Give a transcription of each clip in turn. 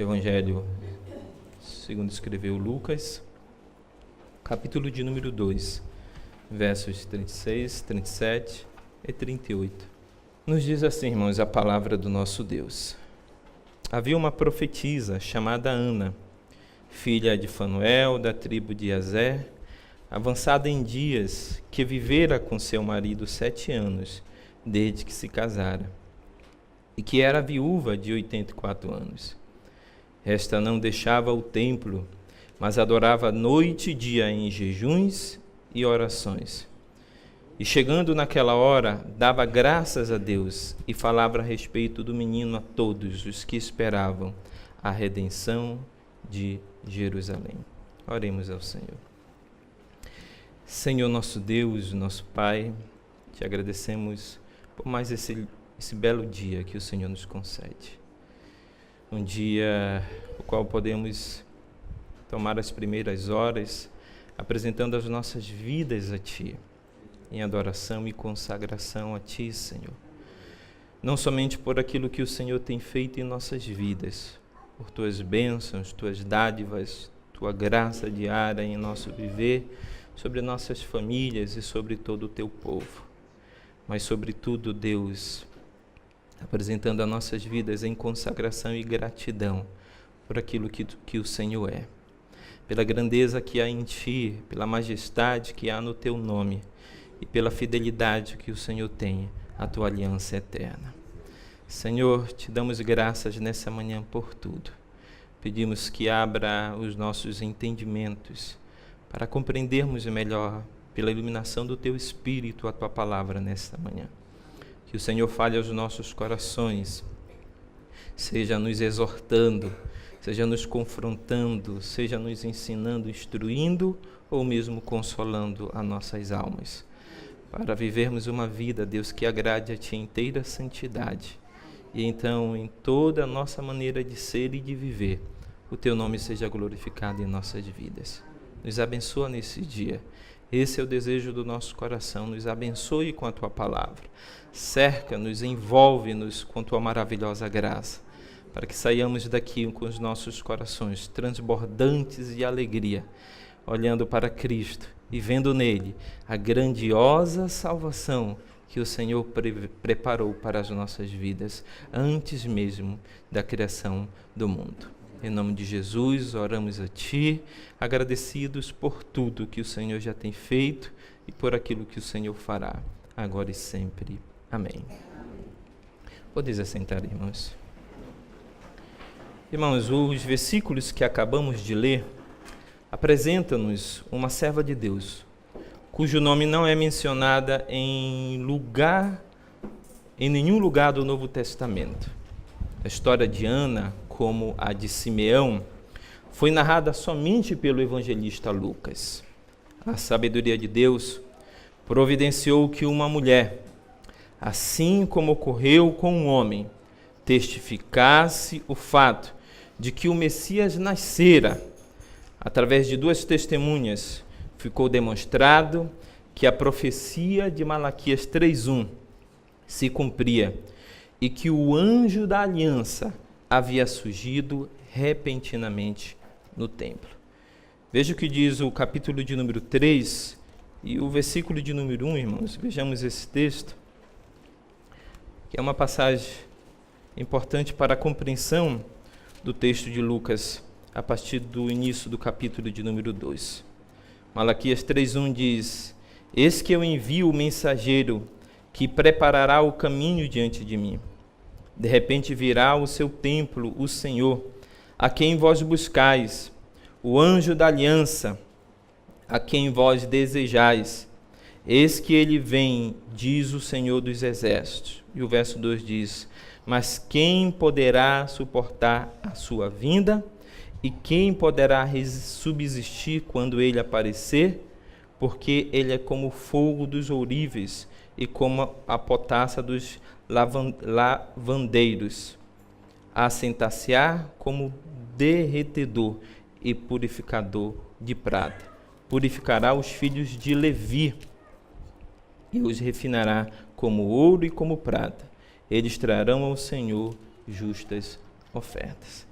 Evangelho segundo escreveu Lucas, capítulo de número 2, versos 36, 37 e 38. Nos diz assim, irmãos, a palavra do nosso Deus. Havia uma profetisa chamada Ana, filha de Fanuel, da tribo de Aser, avançada em dias, que vivera com seu marido 7 anos, desde que se casara, e que era viúva de 84 anos. Esta não deixava o templo, mas adorava noite e dia em jejuns e orações. E chegando naquela hora, dava graças a Deus e falava a respeito do menino a todos os que esperavam a redenção de Jerusalém. Oremos ao Senhor. Senhor nosso Deus, nosso Pai, te agradecemos por mais esse belo dia que o Senhor nos concede. Um dia no qual podemos tomar as primeiras horas apresentando as nossas vidas a Ti, em adoração e consagração a Ti, Senhor. Não somente por aquilo que o Senhor tem feito em nossas vidas, por Tuas bênçãos, Tuas dádivas, Tua graça diária em nosso viver, sobre nossas famílias e sobre todo o Teu povo. Mas, sobretudo, Deus, apresentando as nossas vidas em consagração e gratidão por aquilo que o Senhor é, pela grandeza que há em Ti, pela majestade que há no Teu nome e pela fidelidade que o Senhor tem à Tua aliança eterna. Senhor, Te damos graças nessa manhã por tudo. Pedimos que abra os nossos entendimentos para compreendermos melhor, pela iluminação do Teu Espírito, a Tua palavra nesta manhã. Que o Senhor fale aos nossos corações, seja nos exortando, seja nos confrontando, seja nos ensinando, instruindo ou mesmo consolando as nossas almas, para vivermos uma vida, Deus, que agrade a Ti em inteira santidade. E então, em toda a nossa maneira de ser e de viver, o Teu nome seja glorificado em nossas vidas. Nos abençoa nesse dia. Esse é o desejo do nosso coração. Nos abençoe com a Tua palavra. Cerca-nos, envolve-nos com Tua maravilhosa graça, para que saiamos daqui com os nossos corações transbordantes de alegria, olhando para Cristo e vendo nele a grandiosa salvação que o Senhor preparou para as nossas vidas, antes mesmo da criação do mundo. Em nome de Jesus, oramos a Ti, agradecidos por tudo que o Senhor já tem feito e por aquilo que o Senhor fará, agora e sempre. Amém. Podeis assentar, irmãos. Irmãos, os versículos que acabamos de ler apresentam-nos uma serva de Deus, cujo nome não é mencionada em nenhum lugar do Novo Testamento. A história de Ana, como a de Simeão, foi narrada somente pelo evangelista Lucas. A sabedoria de Deus providenciou que uma mulher, assim como ocorreu com um homem, testificasse o fato de que o Messias nascera. Através de 2 testemunhas, ficou demonstrado que a profecia de Malaquias 3:1 se cumpria e que o anjo da aliança havia surgido repentinamente no templo. Veja o que diz o capítulo de número 3 e o versículo de número 1, irmãos. Vejamos esse texto, que é uma passagem importante para a compreensão do texto de Lucas, a partir do início do capítulo de número 2. Malaquias 3:1 diz: Eis que eu envio o mensageiro que preparará o caminho diante de mim. De repente virá ao seu templo o Senhor, a quem vós buscais, o anjo da aliança, a quem vós desejais. Eis que ele vem, diz o Senhor dos Exércitos. E o verso 2 diz: Mas quem poderá suportar a sua vinda? E quem poderá subsistir quando ele aparecer? Porque ele é como o fogo dos ouríveis e como a potassa dos lavandeiros, a sentenciar como derretedor e purificador de prata. Purificará os filhos de Levi e os refinará como ouro e como prata. Eles trarão ao Senhor justas ofertas.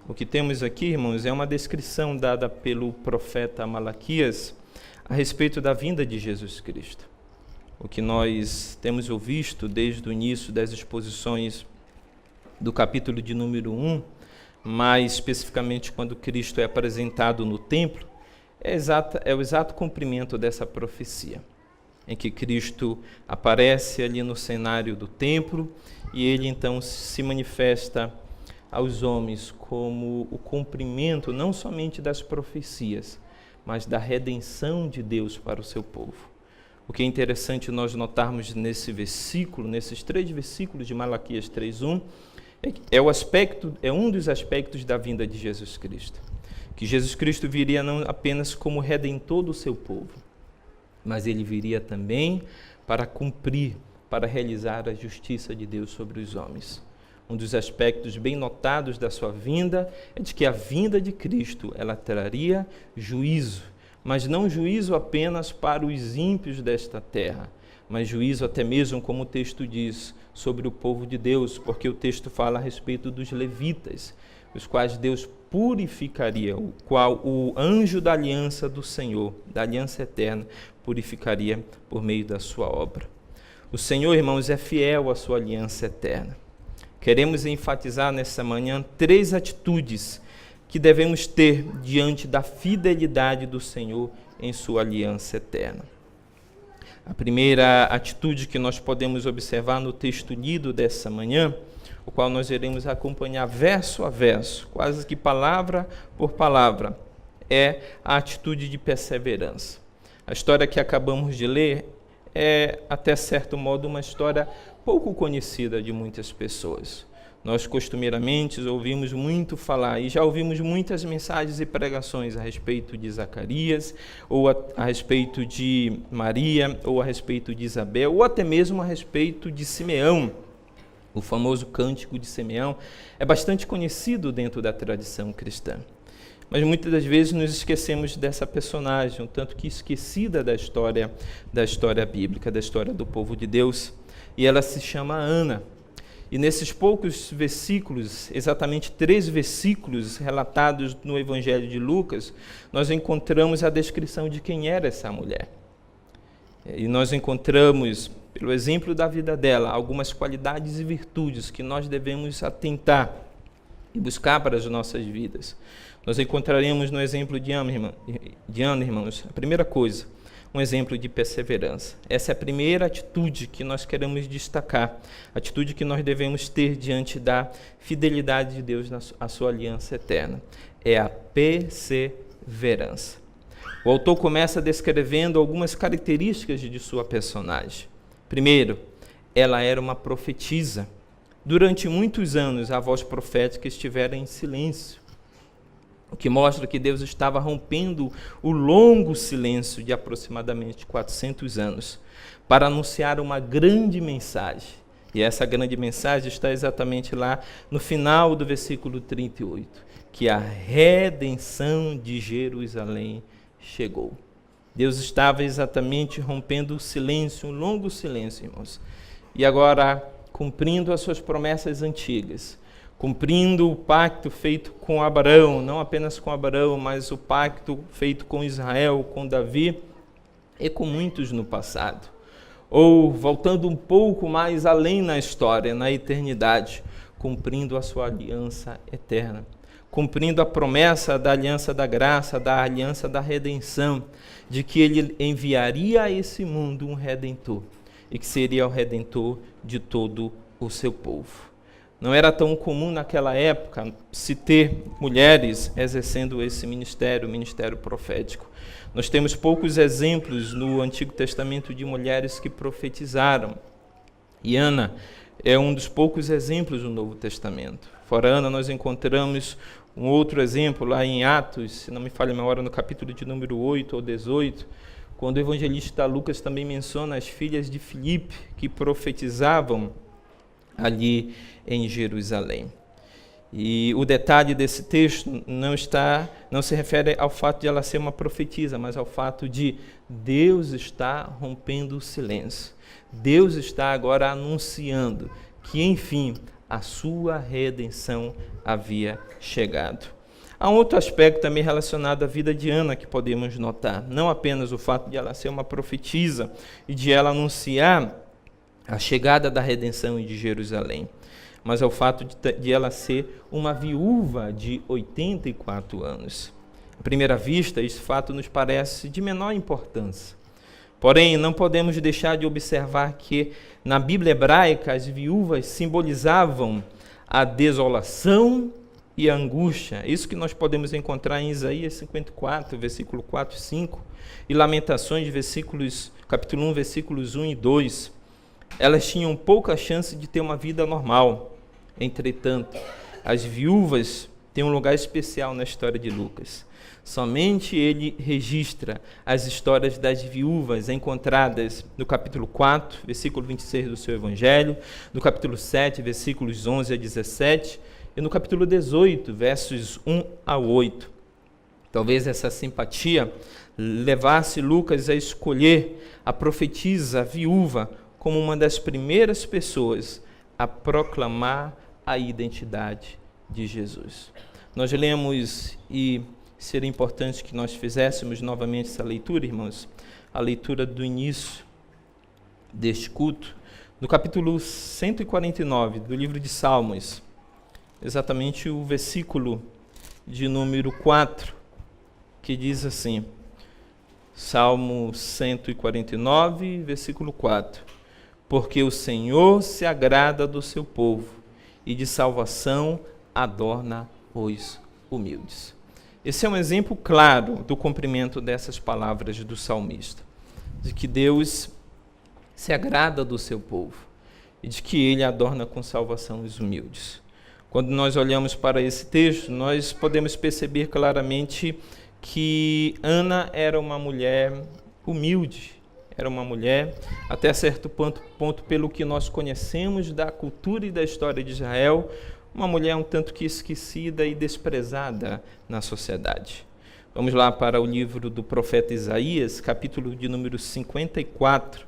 O que temos aqui, irmãos, é uma descrição dada pelo profeta Malaquias a respeito da vinda de Jesus Cristo. O que nós temos visto desde o início das exposições do capítulo de número 1, mais especificamente quando Cristo é apresentado no templo, é o exato cumprimento dessa profecia, em que Cristo aparece ali no cenário do templo e ele então se manifesta aos homens como o cumprimento não somente das profecias, mas da redenção de Deus para o seu povo. O que é interessante nós notarmos nesse versículo, nesses 3 versículos de Malaquias 3:1, é um dos aspectos da vinda de Jesus Cristo. Que Jesus Cristo viria não apenas como redentor do seu povo, mas ele viria também para cumprir, para realizar a justiça de Deus sobre os homens. Um dos aspectos bem notados da sua vinda é de que a vinda de Cristo, ela traria juízo, mas não juízo apenas para os ímpios desta terra, mas juízo até mesmo, como o texto diz, sobre o povo de Deus, porque o texto fala a respeito dos levitas, os quais Deus purificaria, o qual o anjo da aliança do Senhor, da aliança eterna, purificaria por meio da sua obra. O Senhor, irmãos, é fiel à sua aliança eterna. Queremos enfatizar nessa manhã 3 atitudes que devemos ter diante da fidelidade do Senhor em sua aliança eterna. A primeira atitude que nós podemos observar no texto lido dessa manhã, o qual nós iremos acompanhar verso a verso, quase que palavra por palavra, é a atitude de perseverança. A história que acabamos de ler é, até certo modo, uma história pouco conhecida de muitas pessoas. Nós costumeiramente ouvimos muito falar e já ouvimos muitas mensagens e pregações a respeito de Zacarias, ou a respeito de Maria, ou a respeito de Isabel, ou até mesmo a respeito de Simeão. O famoso cântico de Simeão é bastante conhecido dentro da tradição cristã. Mas muitas das vezes nos esquecemos dessa personagem, um tanto que esquecida da história bíblica, da história do povo de Deus, e ela se chama Ana. E nesses poucos versículos, exatamente 3 versículos relatados no Evangelho de Lucas, nós encontramos a descrição de quem era essa mulher. E nós encontramos, pelo exemplo da vida dela, algumas qualidades e virtudes que nós devemos atentar e buscar para as nossas vidas. Nós encontraremos no exemplo de Ana, irmãos, a primeira coisa, um exemplo de perseverança. Essa é a primeira atitude que nós queremos destacar, a atitude que nós devemos ter diante da fidelidade de Deus à sua aliança eterna. É a perseverança. O autor começa descrevendo algumas características de sua personagem. Primeiro, ela era uma profetisa. Durante muitos anos, a voz profética estivera em silêncio, o que mostra que Deus estava rompendo o longo silêncio de aproximadamente 400 anos para anunciar uma grande mensagem. E essa grande mensagem está exatamente lá no final do versículo 38, que a redenção de Jerusalém chegou. Deus estava exatamente rompendo o silêncio, um longo silêncio, irmãos. E agora, cumprindo as suas promessas antigas, cumprindo o pacto feito com Abraão, não apenas com Abraão, mas o pacto feito com Israel, com Davi e com muitos no passado. Ou, voltando um pouco mais além na história, na eternidade, cumprindo a sua aliança eterna, cumprindo a promessa da aliança da graça, da aliança da redenção, de que ele enviaria a esse mundo um redentor, e que seria o redentor de todo o seu povo. Não era tão comum naquela época se ter mulheres exercendo esse ministério, o ministério profético. Nós temos poucos exemplos no Antigo Testamento de mulheres que profetizaram. E Ana é um dos poucos exemplos do Novo Testamento. Fora Ana, nós encontramos um outro exemplo lá em Atos, se não me falha a memória, no capítulo de número 8 ou 18, quando o evangelista Lucas também menciona as filhas de Filipe que profetizavam ali em Jerusalém. E o detalhe desse texto não se refere ao fato de ela ser uma profetisa, mas ao fato de Deus estar rompendo o silêncio. Deus está agora anunciando que, enfim, a sua redenção havia chegado. Há um outro aspecto também relacionado à vida de Ana que podemos notar. Não apenas o fato de ela ser uma profetisa e de ela anunciar a chegada da redenção de Jerusalém, mas é o fato de ela ser uma viúva de 84 anos. À primeira vista, esse fato nos parece de menor importância. Porém, não podemos deixar de observar que, na Bíblia hebraica, as viúvas simbolizavam a desolação e a angústia. Isso que nós podemos encontrar em Isaías 54, versículo 4 e 5, e Lamentações, capítulo 1, versículos 1 e 2. Elas tinham pouca chance de ter uma vida normal. Entretanto, as viúvas têm um lugar especial na história de Lucas. Somente ele registra as histórias das viúvas encontradas no capítulo 4, versículo 26 do seu Evangelho, no capítulo 7, versículos 11 a 17, e no capítulo 18, versos 1 a 8. Talvez essa simpatia levasse Lucas a escolher a profetisa a viúva como uma das primeiras pessoas a proclamar a identidade de Jesus. Nós lemos, e seria importante que nós fizéssemos novamente essa leitura, irmãos, a leitura do início deste culto, no capítulo 149 do livro de Salmos, exatamente o versículo de número 4, que diz assim, Salmo 149, versículo 4, porque o Senhor se agrada do seu povo e de salvação adorna os humildes. Esse é um exemplo claro do cumprimento dessas palavras do salmista, de que Deus se agrada do seu povo e de que ele adorna com salvação os humildes. Quando nós olhamos para esse texto, nós podemos perceber claramente que Ana era uma mulher humilde, era uma mulher, até certo ponto, pelo que nós conhecemos da cultura e da história de Israel, uma mulher um tanto que esquecida e desprezada na sociedade. Vamos lá para o livro do profeta Isaías, capítulo de número 54,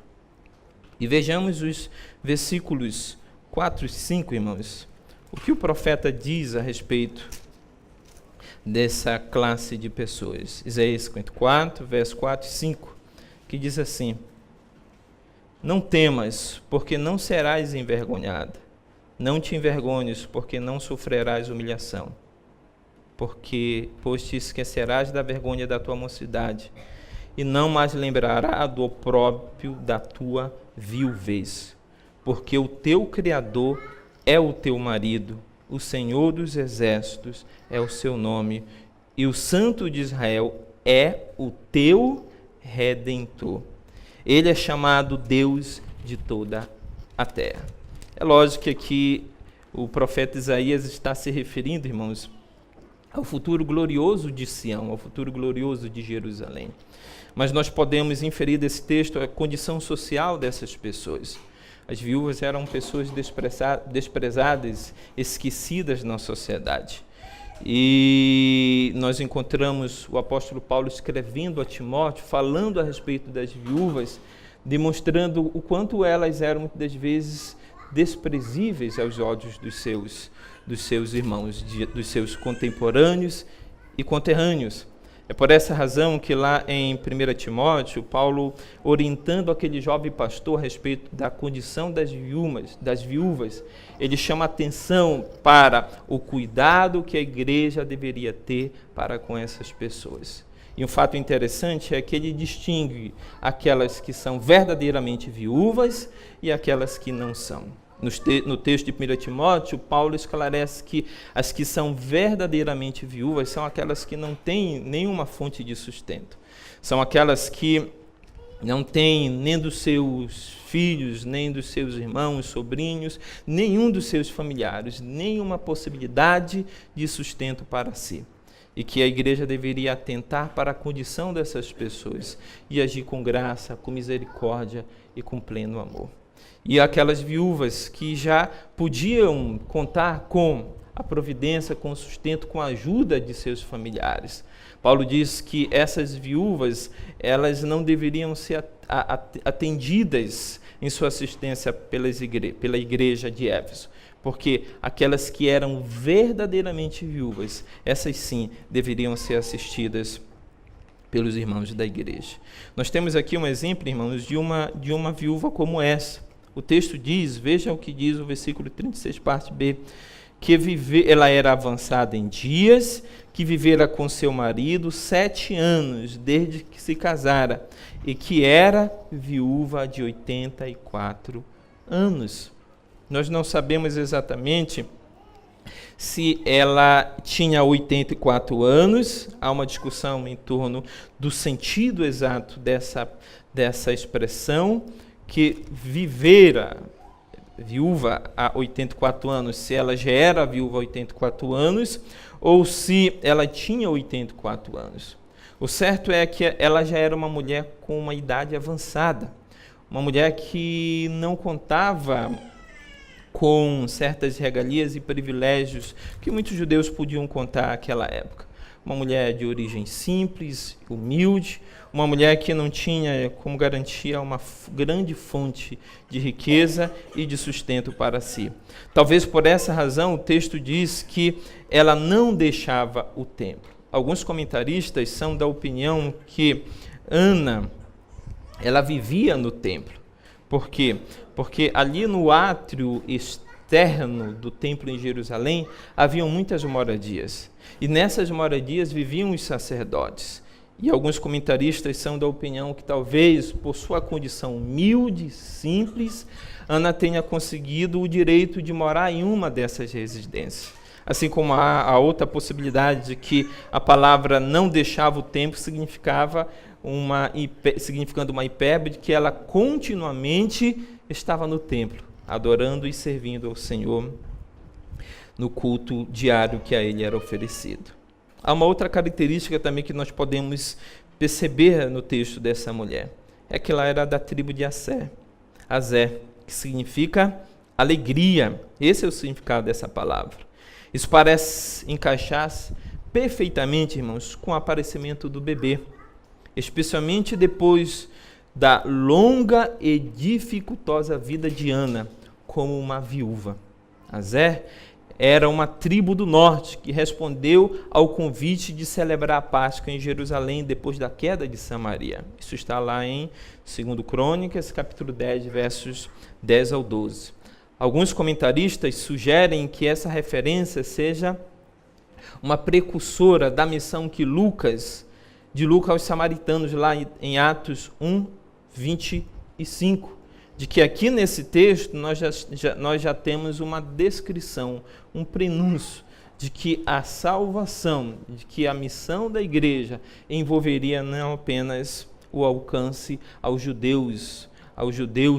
e vejamos os versículos 4 e 5, irmãos. O que o profeta diz a respeito dessa classe de pessoas? Isaías 54, versos 4 e 5, que diz assim, não temas, porque não serás envergonhada. Não te envergonhes, porque não sofrerás humilhação. Pois te esquecerás da vergonha da tua mocidade, e não mais lembrará do opróbrio da tua viuvez. Porque o teu Criador é o teu marido, o Senhor dos exércitos é o seu nome, e o Santo de Israel é o teu Redentor. Ele é chamado Deus de toda a terra. É lógico que aqui o profeta Isaías está se referindo, irmãos, ao futuro glorioso de Sião, ao futuro glorioso de Jerusalém. Mas nós podemos inferir desse texto a condição social dessas pessoas. As viúvas eram pessoas desprezadas, esquecidas na sociedade. E nós encontramos o apóstolo Paulo escrevendo a Timóteo, falando a respeito das viúvas, demonstrando o quanto elas eram, muitas vezes, desprezíveis aos olhos dos seus irmãos, dos seus contemporâneos e conterrâneos. É por essa razão que lá em 1 Timóteo, Paulo, orientando aquele jovem pastor a respeito da condição das viúvas, ele chama atenção para o cuidado que a igreja deveria ter para com essas pessoas. E um fato interessante é que ele distingue aquelas que são verdadeiramente viúvas e aquelas que não são. No texto de 1 Timóteo, Paulo esclarece que as que são verdadeiramente viúvas são aquelas que não têm nenhuma fonte de sustento. São aquelas que não têm nem dos seus filhos, nem dos seus irmãos, sobrinhos, nenhum dos seus familiares, nenhuma possibilidade de sustento para si. E que a igreja deveria atentar para a condição dessas pessoas e agir com graça, com misericórdia e com pleno amor. E aquelas viúvas que já podiam contar com a providência, com o sustento, com a ajuda de seus familiares. Paulo diz que essas viúvas, elas não deveriam ser atendidas em sua assistência pela igreja de Éfeso, porque aquelas que eram verdadeiramente viúvas, essas sim deveriam ser assistidas pelos irmãos da igreja. Nós temos aqui um exemplo, irmãos, de uma viúva como essa. O texto diz, veja o que diz o versículo 36, parte B, que ela era avançada em dias, que vivera com seu marido 7 anos, desde que se casara, e que era viúva de 84 anos. Nós não sabemos exatamente se ela tinha 84 anos, há uma discussão em torno do sentido exato dessa expressão, que vivera viúva há 84 anos, se ela já era viúva há 84 anos, ou se ela tinha 84 anos. O certo é que ela já era uma mulher com uma idade avançada, uma mulher que não contava com certas regalias e privilégios que muitos judeus podiam contar naquela época. Uma mulher de origem simples, humilde, uma mulher que não tinha como garantia uma grande fonte de riqueza e de sustento para si. Talvez por essa razão o texto diz que ela não deixava o templo. Alguns comentaristas são da opinião que Ana, ela vivia no templo. Por quê? Porque ali no átrio externo do templo em Jerusalém haviam muitas moradias. E nessas moradias viviam os sacerdotes. E alguns comentaristas são da opinião que talvez, por sua condição humilde, simples, Ana tenha conseguido o direito de morar em uma dessas residências. Assim como há a outra possibilidade de que a palavra não deixava o templo significando uma hipérbole de que ela continuamente estava no templo, adorando e servindo ao Senhor no culto diário que a ele era oferecido. Há uma outra característica também que nós podemos perceber no texto dessa mulher, é que ela era da tribo de Aser, que significa alegria. Esse é o significado dessa palavra. Isso parece encaixar-se perfeitamente, irmãos, com o aparecimento do bebê, especialmente depois da longa e dificultosa vida de Ana como uma viúva. Aser era uma tribo do norte que respondeu ao convite de celebrar a Páscoa em Jerusalém depois da queda de Samaria. Isso está lá em 2 Crônicas, capítulo 10, versos 10 ao 12. Alguns comentaristas sugerem que essa referência seja uma precursora da missão que de Lucas aos samaritanos, lá em Atos 1, 25, de que aqui nesse texto nós já temos uma descrição, um prenúncio de que a salvação, de que a missão da igreja envolveria não apenas o alcance aos judeus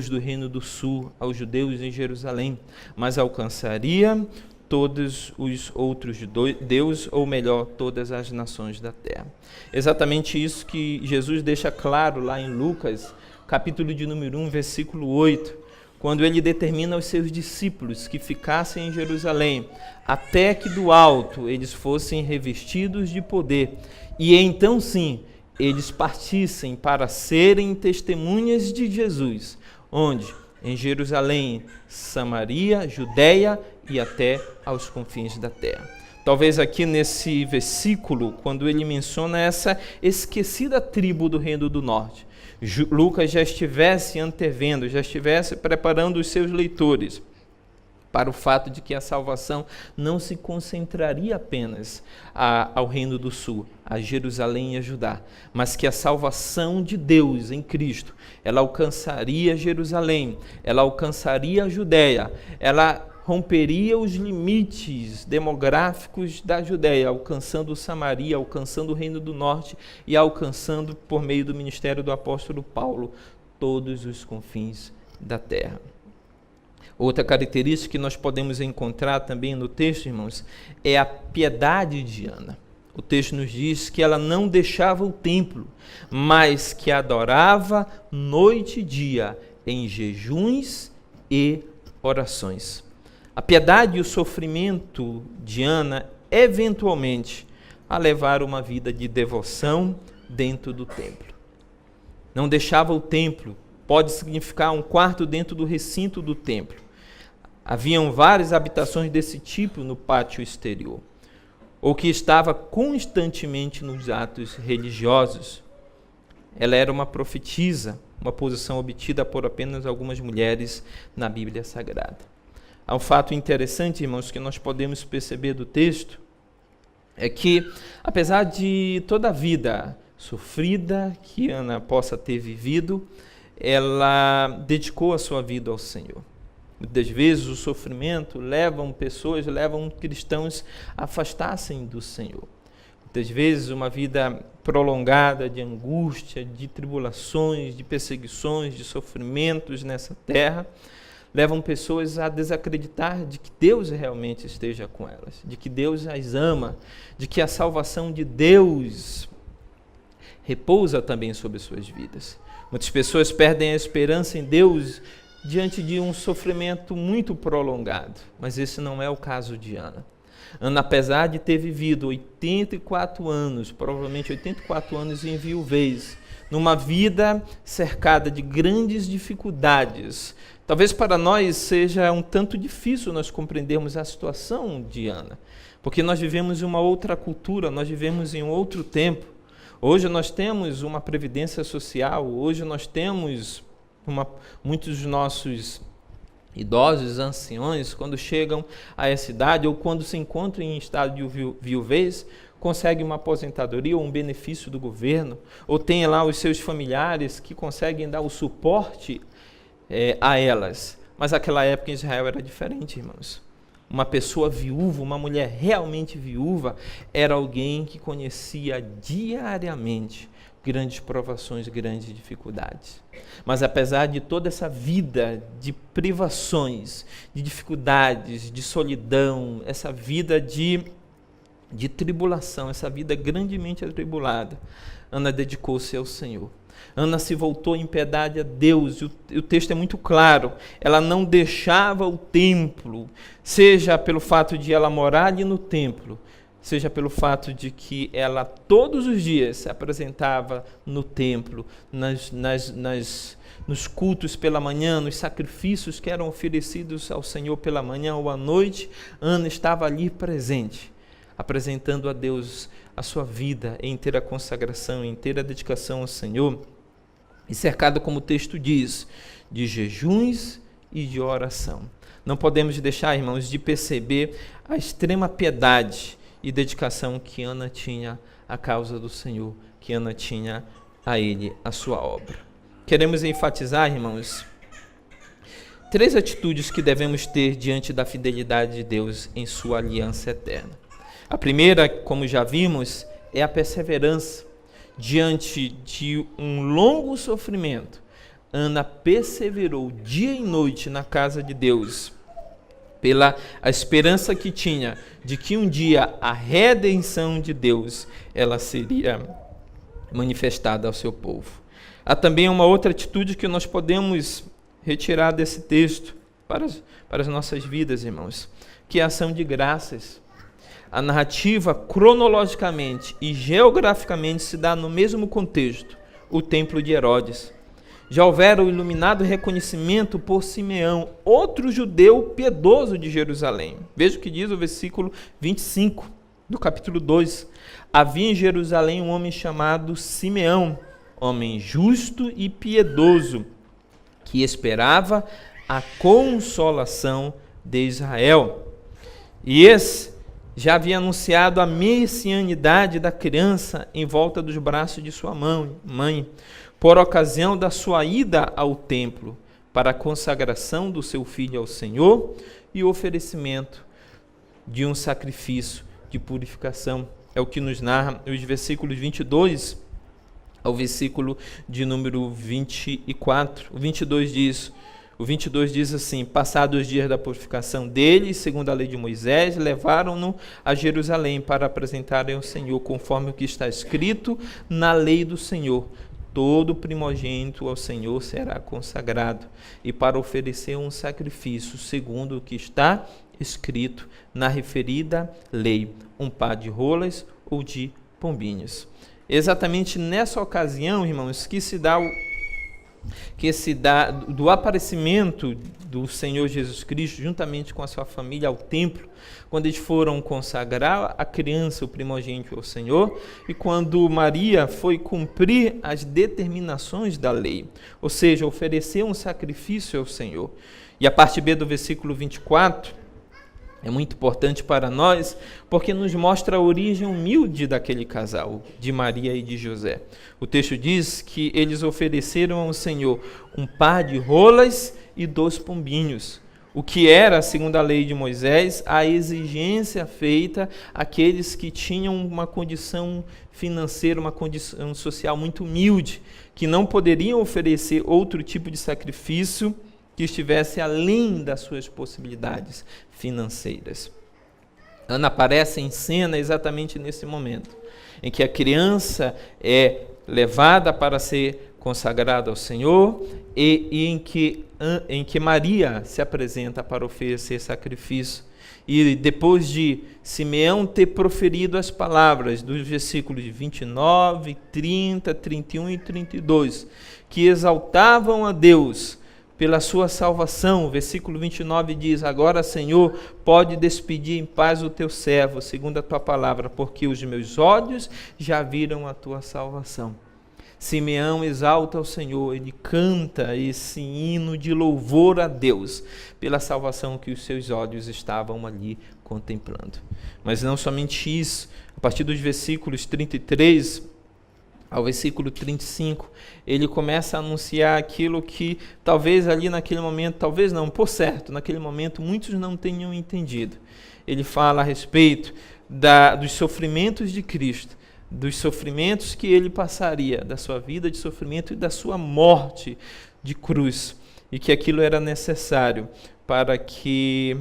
do Reino do Sul, aos judeus em Jerusalém, mas alcançaria todos os outros judeus, ou melhor, todas as nações da terra. Exatamente isso que Jesus deixa claro lá em Lucas, capítulo de número 1, versículo 8, quando ele determina aos seus discípulos que ficassem em Jerusalém, até que do alto eles fossem revestidos de poder, e então sim, eles partissem para serem testemunhas de Jesus, onde? Em Jerusalém, Samaria, Judeia e até aos confins da terra. Talvez aqui nesse versículo, quando ele menciona essa esquecida tribo do Reino do Norte, Lucas já estivesse antevendo, já estivesse preparando os seus leitores para o fato de que a salvação não se concentraria apenas ao Reino do Sul, a Jerusalém e a Judá, mas que a salvação de Deus em Cristo, ela alcançaria Jerusalém, ela alcançaria a Judéia, ela romperia os limites demográficos da Judéia, alcançando Samaria, alcançando o Reino do Norte e alcançando, por meio do ministério do apóstolo Paulo, todos os confins da terra. Outra característica que nós podemos encontrar também no texto, irmãos, é a piedade de Ana. O texto nos diz que ela não deixava o templo, mas que adorava noite e dia em jejuns e orações. A piedade e o sofrimento de Ana, eventualmente, a levar uma vida de devoção dentro do templo. Não deixava o templo pode significar um quarto dentro do recinto do templo. Haviam várias habitações desse tipo no pátio exterior, ou que estava constantemente nos atos religiosos. Ela era uma profetisa, uma posição obtida por apenas algumas mulheres na Bíblia Sagrada. Há um fato interessante, irmãos, que nós podemos perceber do texto, é que, apesar de toda a vida sofrida que Ana possa ter vivido, ela dedicou a sua vida ao Senhor. Muitas vezes o sofrimento levam cristãos a afastar-se do Senhor. Muitas vezes uma vida prolongada de angústia, de tribulações, de perseguições, de sofrimentos nessa terra, levam pessoas a desacreditar de que Deus realmente esteja com elas, de que Deus as ama, de que a salvação de Deus repousa também sobre suas vidas. Muitas pessoas perdem a esperança em Deus diante de um sofrimento muito prolongado, mas esse não é o caso de Ana. Ana, apesar de ter vivido 84 anos, provavelmente 84 anos em viuvez, numa vida cercada de grandes dificuldades, talvez para nós seja um tanto difícil nós compreendermos a situação de Ana, porque nós vivemos em uma outra cultura, nós vivemos em um outro tempo. Hoje nós temos uma previdência social, hoje nós temos muitos dos nossos idosos, anciões, quando chegam a essa idade ou quando se encontram em estado de viuvez, conseguem uma aposentadoria ou um benefício do governo, ou tem lá os seus familiares que conseguem dar o suporte a elas. Mas aquela época em Israel era diferente, irmãos. Uma pessoa viúva, uma mulher realmente viúva, era alguém que conhecia diariamente grandes provações, grandes dificuldades. Mas apesar de toda essa vida de privações, de dificuldades, de solidão, essa vida de tribulação, essa vida grandemente atribulada, Ana dedicou-se ao Senhor. Ana se voltou em piedade a Deus, e o texto é muito claro, ela não deixava o templo, seja pelo fato de ela morar ali no templo, seja pelo fato de que ela todos os dias se apresentava no templo, nos cultos pela manhã, nos sacrifícios que eram oferecidos ao Senhor pela manhã ou à noite, Ana estava ali presente, apresentando a Deus a sua vida em inteira consagração, em inteira dedicação ao Senhor, e cercada, como o texto diz, de jejuns e de oração. Não podemos deixar, irmãos, de perceber a extrema piedade e dedicação que Ana tinha à causa do Senhor, que Ana tinha a Ele, a sua obra. Queremos enfatizar, irmãos, 3 atitudes que devemos ter diante da fidelidade de Deus em sua aliança eterna. A primeira, como já vimos, é a perseverança. Diante de um longo sofrimento, Ana perseverou dia e noite na casa de Deus, pela a esperança que tinha de que um dia a redenção de Deus ela seria manifestada ao seu povo. Há também uma outra atitude que nós podemos retirar desse texto para as nossas vidas, irmãos, que é a ação de graças. A narrativa, cronologicamente e geograficamente, se dá no mesmo contexto, o templo de Herodes. Já houvera o iluminado reconhecimento por Simeão, outro judeu piedoso de Jerusalém. Veja o que diz o versículo 25 do capítulo 2. Havia em Jerusalém um homem chamado Simeão, homem justo e piedoso, que esperava a consolação de Israel. E esse já havia anunciado a messianidade da criança em volta dos braços de sua mãe, por ocasião da sua ida ao templo, para a consagração do seu filho ao Senhor e o oferecimento de um sacrifício de purificação. É o que nos narra os versículos 22 ao versículo de número 24. O 22 diz assim: passados os dias da purificação dele, segundo a lei de Moisés, levaram-no a Jerusalém para apresentarem ao Senhor, conforme o que está escrito na lei do Senhor. Todo primogênito ao Senhor será consagrado, e para oferecer um sacrifício, segundo o que está escrito na referida lei, um par de rolas ou de pombinhos. Exatamente nessa ocasião, irmãos, que se dá que se dá do aparecimento do Senhor Jesus Cristo juntamente com a sua família ao templo, quando eles foram consagrar a criança, o primogênito, ao Senhor, e quando Maria foi cumprir as determinações da lei, ou seja, oferecer um sacrifício ao Senhor. E a parte B do versículo 24 é muito importante para nós, porque nos mostra a origem humilde daquele casal, de Maria e de José. O texto diz que eles ofereceram ao Senhor um par de rolas e 2 pombinhos, o que era, segundo a lei de Moisés, a exigência feita àqueles que tinham uma condição financeira, uma condição social muito humilde, que não poderiam oferecer outro tipo de sacrifício que estivesse além das suas possibilidades financeiras. Ana aparece em cena exatamente nesse momento, em que a criança é levada para ser consagrada ao Senhor e em que Maria se apresenta para oferecer sacrifício. E depois de Simeão ter proferido as palavras dos versículos 29, 30, 31 e 32, que exaltavam a Deus pela sua salvação, o versículo 29 diz: agora, Senhor, pode despedir em paz o teu servo, segundo a tua palavra, porque os meus olhos já viram a tua salvação. Simeão exalta ao Senhor, ele canta esse hino de louvor a Deus pela salvação que os seus olhos estavam ali contemplando. Mas não somente isso, a partir dos versículos 33 ao versículo 35, ele começa a anunciar aquilo que talvez ali naquele momento, talvez não, por certo, naquele momento muitos não tenham entendido. Ele fala a respeito dos sofrimentos de Cristo, dos sofrimentos que ele passaria, da sua vida de sofrimento e da sua morte de cruz, e que aquilo era necessário para que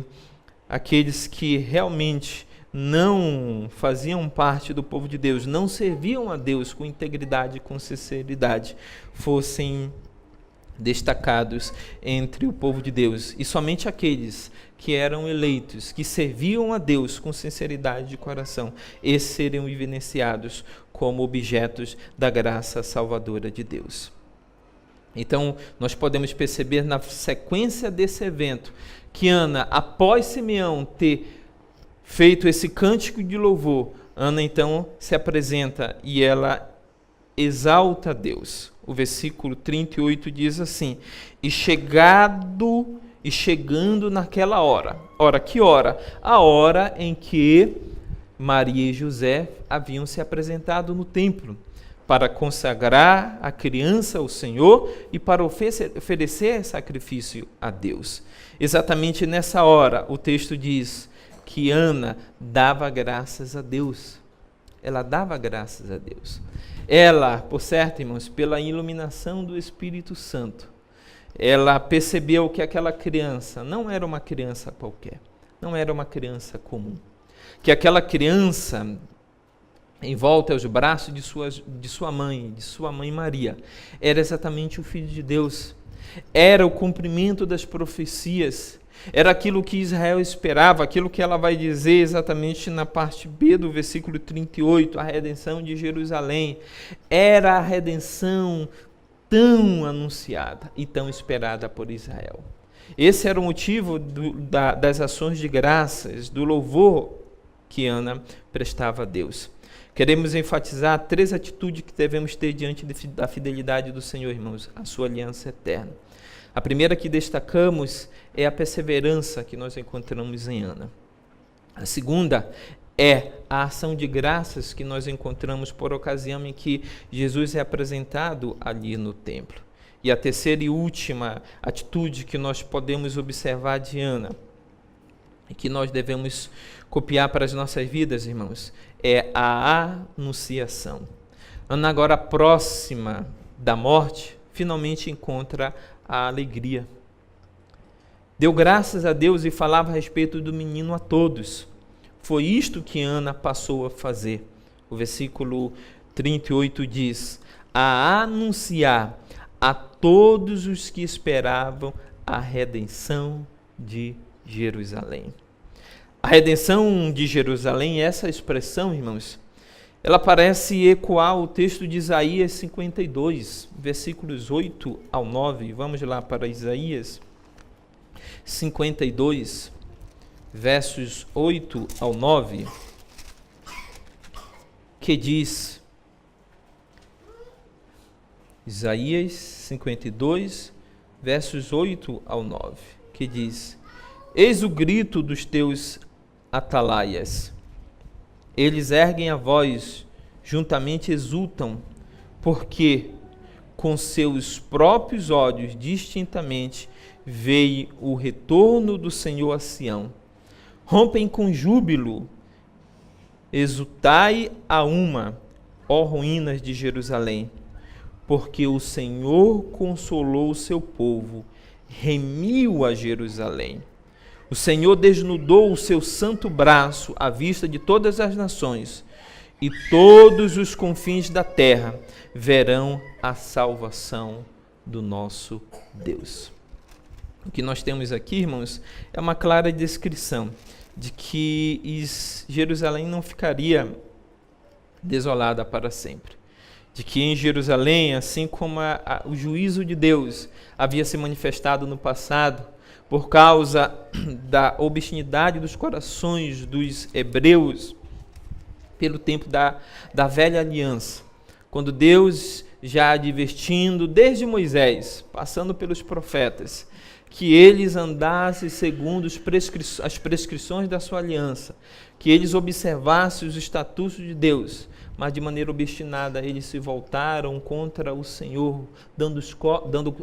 aqueles que realmente não faziam parte do povo de Deus, não serviam a Deus com integridade e com sinceridade, fossem destacados entre o povo de Deus. E somente aqueles que eram eleitos, que serviam a Deus com sinceridade de coração, esses seriam evidenciados como objetos da graça salvadora de Deus. Então, nós podemos perceber na sequência desse evento que Ana, após Simeão ter feito esse cântico de louvor, Ana então se apresenta e ela exalta a Deus. O versículo 38 diz assim: e chegando naquela hora. Ora, que hora? A hora em que Maria e José haviam se apresentado no templo para consagrar a criança ao Senhor e para oferecer sacrifício a Deus. Exatamente nessa hora, o texto diz que Ana dava graças a Deus. Ela dava graças a Deus. Ela, por certo, irmãos, pela iluminação do Espírito Santo, ela percebeu que aquela criança não era uma criança qualquer, não era uma criança comum. Que aquela criança, em volta aos braços de sua mãe Maria, era exatamente o Filho de Deus. Era o cumprimento das profecias. Era aquilo que Israel esperava, aquilo que ela vai dizer exatamente na parte B do versículo 38, a redenção de Jerusalém. Era a redenção tão anunciada e tão esperada por Israel. Esse era o motivo das ações de graças, do louvor que Ana prestava a Deus. Queremos enfatizar 3 atitudes que devemos ter diante da fidelidade do Senhor, irmãos, a sua aliança eterna. A primeira que destacamos é a perseverança que nós encontramos em Ana. A segunda é a ação de graças que nós encontramos por ocasião em que Jesus é apresentado ali no templo. E a terceira e última atitude que nós podemos observar de Ana, e que nós devemos copiar para as nossas vidas, irmãos, é a anunciação. Ana, agora próxima da morte, finalmente encontra a alegria. Deu graças a Deus e falava a respeito do menino a todos. Foi isto que Ana passou a fazer. O versículo 38 diz: a anunciar a todos os que esperavam a redenção de Jerusalém. A redenção de Jerusalém, essa expressão, irmãos, ela parece ecoar o texto de Isaías 52, versículos 8 ao 9. Vamos lá para Isaías 52, versos 8 ao 9, que diz, Isaías 52, versos 8 ao 9, que diz: Eis o grito dos teus atalaias, eles erguem a voz, juntamente exultam, porque com seus próprios olhos distintamente veem o retorno do Senhor a Sião. Rompem com júbilo, exultai a uma, ó ruínas de Jerusalém, porque o Senhor consolou o seu povo, remiu a Jerusalém. O Senhor desnudou o seu santo braço à vista de todas as nações, e todos os confins da terra verão a salvação do nosso Deus. O que nós temos aqui, irmãos, é uma clara descrição de que Jerusalém não ficaria desolada para sempre. De que em Jerusalém, assim como o juízo de Deus havia se manifestado no passado, por causa da obstinidade dos corações dos hebreus, pelo tempo da velha aliança, quando Deus já advertindo desde Moisés, passando pelos profetas, que eles andassem segundo as prescrições da sua aliança, que eles observassem os estatutos de Deus, mas de maneira obstinada eles se voltaram contra o Senhor, dando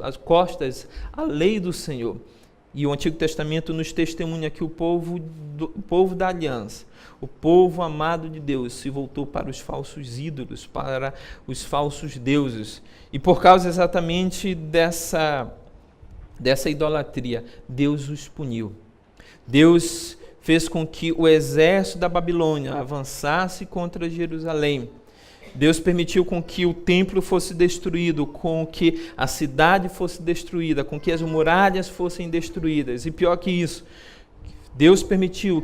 as costas à lei do Senhor. E o Antigo Testamento nos testemunha que o povo da aliança, o povo amado de Deus, se voltou para os falsos ídolos, para os falsos deuses. E por causa exatamente dessa idolatria, Deus os puniu. Deus fez com que o exército da Babilônia avançasse contra Jerusalém. Deus permitiu com que o templo fosse destruído, com que a cidade fosse destruída, com que as muralhas fossem destruídas. E pior que isso, Deus permitiu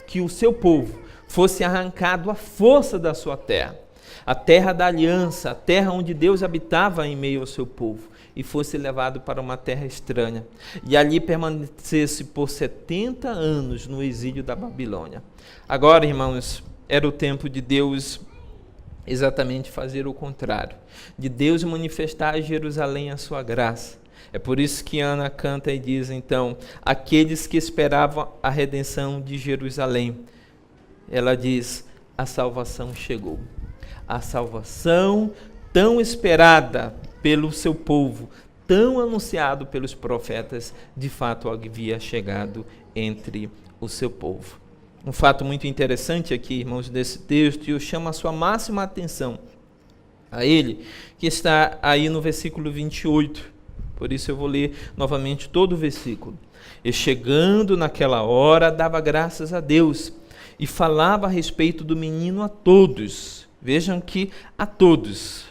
que o seu povo fosse arrancado à força da sua terra, a terra da aliança, a terra onde Deus habitava em meio ao seu povo, e fosse levado para uma terra estranha. E ali permanecesse por 70 anos no exílio da Babilônia. Agora, irmãos, era o tempo de Deus exatamente fazer o contrário, de Deus manifestar a Jerusalém a sua graça. É por isso que Ana canta e diz, então, aqueles que esperavam a redenção de Jerusalém. Ela diz, a salvação chegou. A salvação tão esperada pelo seu povo, tão anunciado pelos profetas, de fato havia chegado entre o seu povo. Um fato muito interessante aqui, irmãos, desse texto, e eu chamo a sua máxima atenção a ele, que está aí no versículo 28. Por isso eu vou ler novamente todo o versículo. E chegando naquela hora, dava graças a Deus e falava a respeito do menino a todos. Vejam que a todos.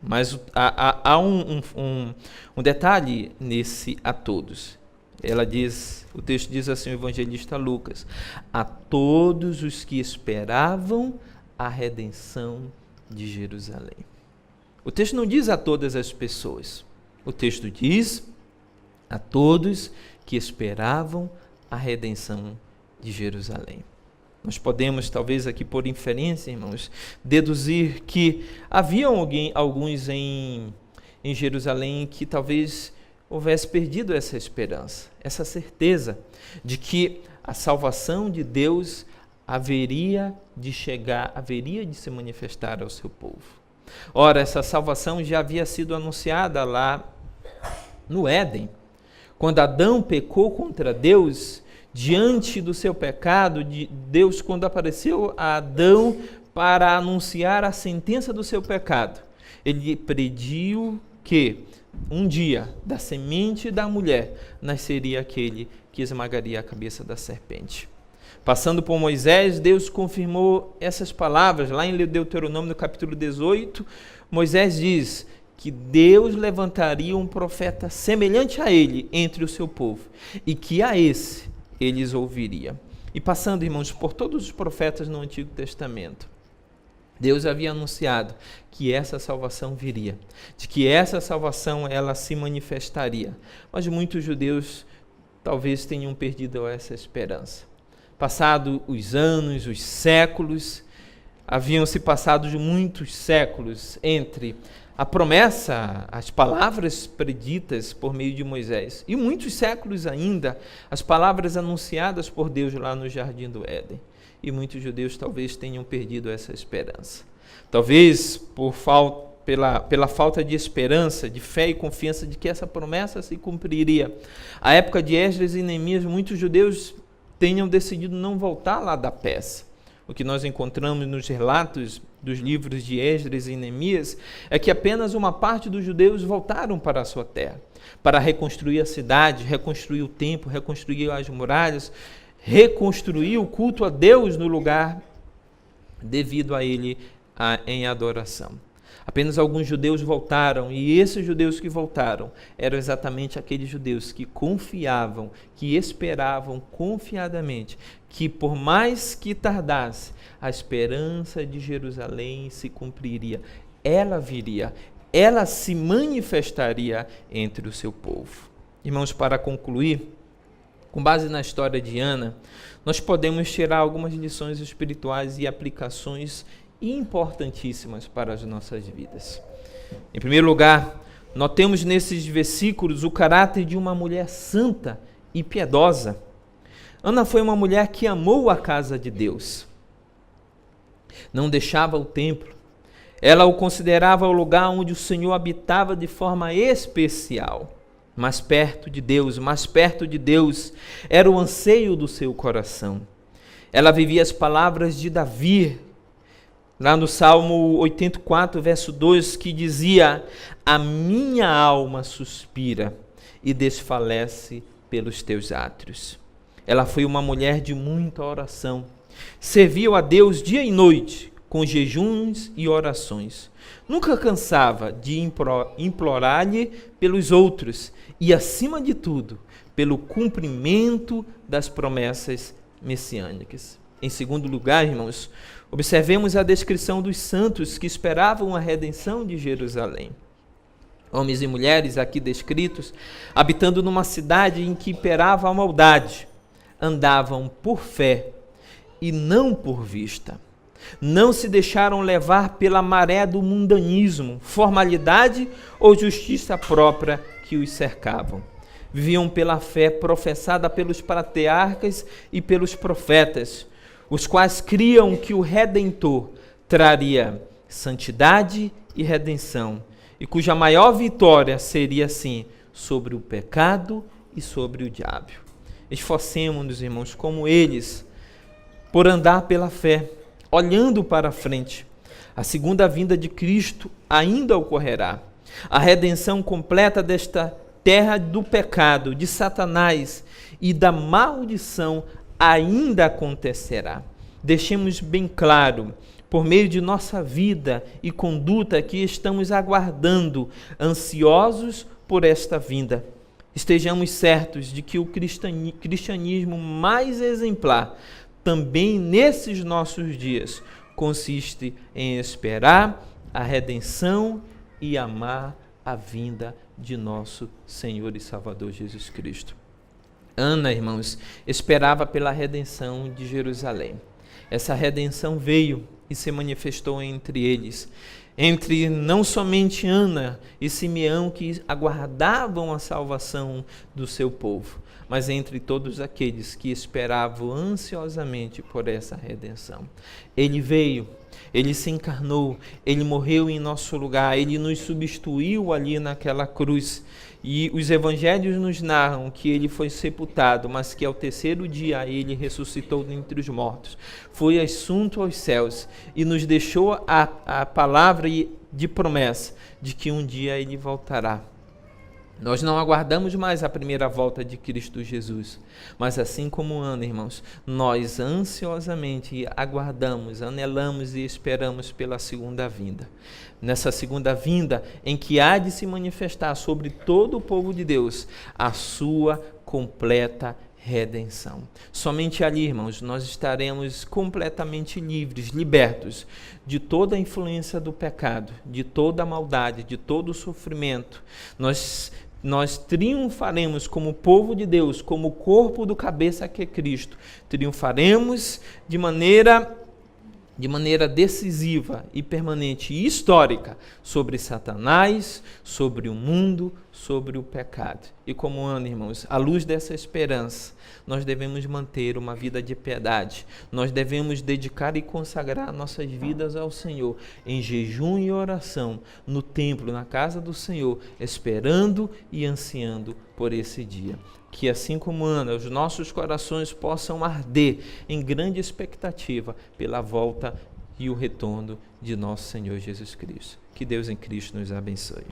Mas há um detalhe nesse a todos. Ela diz, o texto diz assim, o evangelista Lucas, a todos os que esperavam a redenção de Jerusalém. O texto não diz a todas as pessoas. O texto diz a todos que esperavam a redenção de Jerusalém. Nós podemos, talvez aqui por inferência, irmãos, deduzir que haviam alguns em Jerusalém que talvez houvesse perdido essa esperança, essa certeza de que a salvação de Deus haveria de chegar, haveria de se manifestar ao seu povo. Ora, essa salvação já havia sido anunciada lá no Éden. Quando Adão pecou contra Deus, diante do seu pecado, Deus, quando apareceu a Adão para anunciar a sentença do seu pecado, ele prediu que um dia, da semente da mulher, nasceria aquele que esmagaria a cabeça da serpente. Passando por Moisés, Deus confirmou essas palavras. Lá em Deuteronômio, no capítulo 18, Moisés diz que Deus levantaria um profeta semelhante a ele entre o seu povo, e que a esse eles ouviriam. E passando, irmãos, por todos os profetas no Antigo Testamento, Deus havia anunciado que essa salvação viria, de que essa salvação ela se manifestaria. Mas muitos judeus talvez tenham perdido essa esperança. Passado os anos, os séculos, haviam se passado muitos séculos entre a promessa, as palavras preditas por meio de Moisés, e muitos séculos ainda, as palavras anunciadas por Deus lá no Jardim do Éden. E muitos judeus talvez tenham perdido essa esperança. Talvez pela falta de esperança, de fé e confiança de que essa promessa se cumpriria. À época de Esdras e Neemias, muitos judeus tenham decidido não voltar lá da peça. O que nós encontramos nos relatos dos livros de Esdras e Neemias é que apenas uma parte dos judeus voltaram para a sua terra, para reconstruir a cidade, reconstruir o templo, reconstruir as muralhas, reconstruir o culto a Deus no lugar devido a ele em adoração. Apenas alguns judeus voltaram, e esses judeus que voltaram eram exatamente aqueles judeus que confiavam, que esperavam confiadamente, que por mais que tardasse, a esperança de Jerusalém se cumpriria. Ela viria, ela se manifestaria entre o seu povo. Irmãos, para concluir, com base na história de Ana, nós podemos tirar algumas lições espirituais e aplicações importantíssimas para as nossas vidas. Em primeiro lugar, notemos nesses versículos o caráter de uma mulher santa e piedosa. Ana foi uma mulher que amou a casa de Deus. Não deixava o templo. Ela o considerava o lugar onde o Senhor habitava de forma especial. Mais perto de Deus era o anseio do seu coração. Ela vivia as palavras de Davi, lá no Salmo 84, verso 2, que dizia: a minha alma suspira e desfalece pelos teus átrios. Ela foi uma mulher de muita oração. Serviu a Deus dia e noite, com jejuns e orações. Nunca cansava de implorar-lhe pelos outros e, acima de tudo, pelo cumprimento das promessas messiânicas. Em segundo lugar, irmãos, observemos a descrição dos santos que esperavam a redenção de Jerusalém. Homens e mulheres aqui descritos, habitando numa cidade em que imperava a maldade, andavam por fé e não por vista. Não se deixaram levar pela maré do mundanismo, formalidade ou justiça própria que os cercavam. Viviam pela fé professada pelos patriarcas e pelos profetas, os quais criam que o Redentor traria santidade e redenção, e cuja maior vitória seria, assim, sobre o pecado e sobre o diabo. Esforcemo-nos, irmãos, como eles, por andar pela fé, olhando para frente. A segunda vinda de Cristo ainda ocorrerá. A redenção completa desta terra do pecado, de Satanás e da maldição ainda acontecerá. Deixemos bem claro, por meio de nossa vida e conduta, que estamos aguardando, ansiosos por esta vinda. Estejamos certos de que o cristianismo mais exemplar, também nesses nossos dias, consiste em esperar a redenção e amar a vinda de nosso Senhor e Salvador Jesus Cristo. Ana, irmãos, esperava pela redenção de Jerusalém. Essa redenção veio e se manifestou entre eles, entre não somente Ana e Simeão, que aguardavam a salvação do seu povo, mas entre todos aqueles que esperavam ansiosamente por essa redenção. Ele veio, ele se encarnou, ele morreu em nosso lugar, ele nos substituiu ali naquela cruz. E os evangelhos nos narram que ele foi sepultado, mas que ao terceiro dia ele ressuscitou dentre os mortos. Foi assunto aos céus e nos deixou a palavra de promessa de que um dia ele voltará. Nós não aguardamos mais a primeira volta de Cristo Jesus, mas assim como Ana, irmãos, nós ansiosamente aguardamos, anelamos e esperamos pela segunda vinda. Nessa segunda vinda, em que há de se manifestar sobre todo o povo de Deus a sua completa redenção. Somente ali, irmãos, nós estaremos completamente livres, libertos de toda a influência do pecado, de toda a maldade, de todo o sofrimento. Nós triunfaremos como povo de Deus, como corpo do cabeça que é Cristo. Triunfaremos de maneira decisiva e permanente e histórica sobre Satanás, sobre o mundo, sobre o pecado. E como Ana, irmãos, à luz dessa esperança, nós devemos manter uma vida de piedade. Nós devemos dedicar e consagrar nossas vidas ao Senhor em jejum e oração, no templo, na casa do Senhor, esperando e ansiando por esse dia. Que assim como Ana, os nossos corações possam arder em grande expectativa pela volta e o retorno de nosso Senhor Jesus Cristo. Que Deus em Cristo nos abençoe.